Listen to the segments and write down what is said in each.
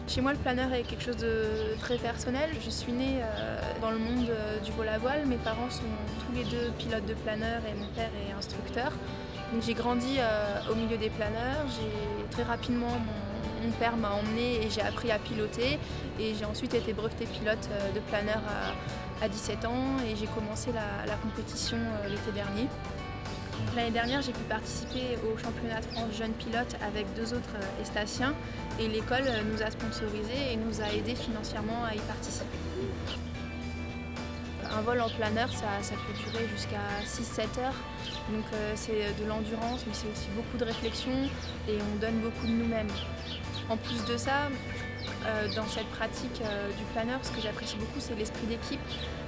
Chez moi, le planeur est quelque chose de très personnel. Je suis née dans le monde du vol à voile. Mes parents sont tous les deux pilotes de planeur et mon père est instructeur. Donc j'ai grandi au milieu des planeurs. Très rapidement, mon père m'a emmenée et j'ai appris à piloter. Et j'ai ensuite été brevetée pilote de planeur à 17 ans et j'ai commencé la compétition l'été dernier. L'année dernière, j'ai pu participer au championnat de France jeunes pilotes avec 2 autres Estaciens et l'école nous a sponsorisés et nous a aidés financièrement à y participer. Un vol en planeur, ça peut durer jusqu'à 6-7 heures, donc c'est de l'endurance mais c'est aussi beaucoup de réflexion et on donne beaucoup de nous-mêmes. En plus de ça, dans cette pratique du planeur, ce que j'apprécie beaucoup, c'est l'esprit d'équipe.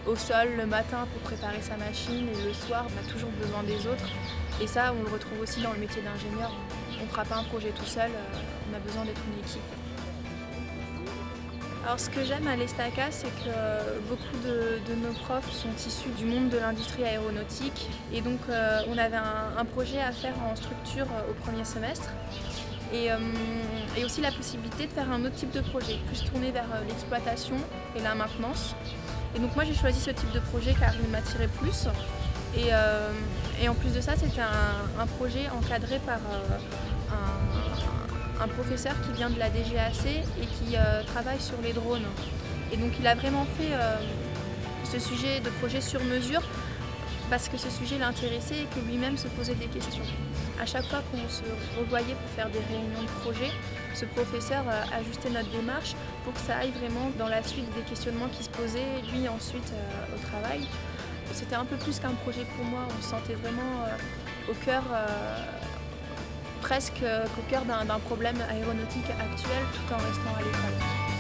Au sol, le matin pour préparer sa machine et le soir, on a toujours besoin des autres. Et ça, on le retrouve aussi dans le métier d'ingénieur. On ne fera pas un projet tout seul, on a besoin d'être une équipe. Alors ce que j'aime à l'Estaca, c'est que beaucoup de nos profs sont issus du monde de l'industrie aéronautique. Et donc on avait un projet à faire en structure au premier semestre. Et aussi la possibilité de faire un autre type de projet, plus tourné vers l'exploitation et la maintenance. Et donc moi j'ai choisi ce type de projet car il m'attirait plus. Et en plus de ça, c'était un projet encadré par un professeur qui vient de la DGAC et qui travaille sur les drones. Et donc il a vraiment fait ce sujet de projet sur mesure parce que ce sujet l'intéressait et que lui-même se posait des questions. À chaque fois qu'on se revoyait pour faire des réunions de projet, ce professeur ajustait notre démarche pour que ça aille vraiment dans la suite des questionnements qui se posaient, lui ensuite au travail. C'était un peu plus qu'un projet pour moi, on se sentait vraiment au cœur, presque qu'au cœur d'un problème aéronautique actuel tout en restant à l'école.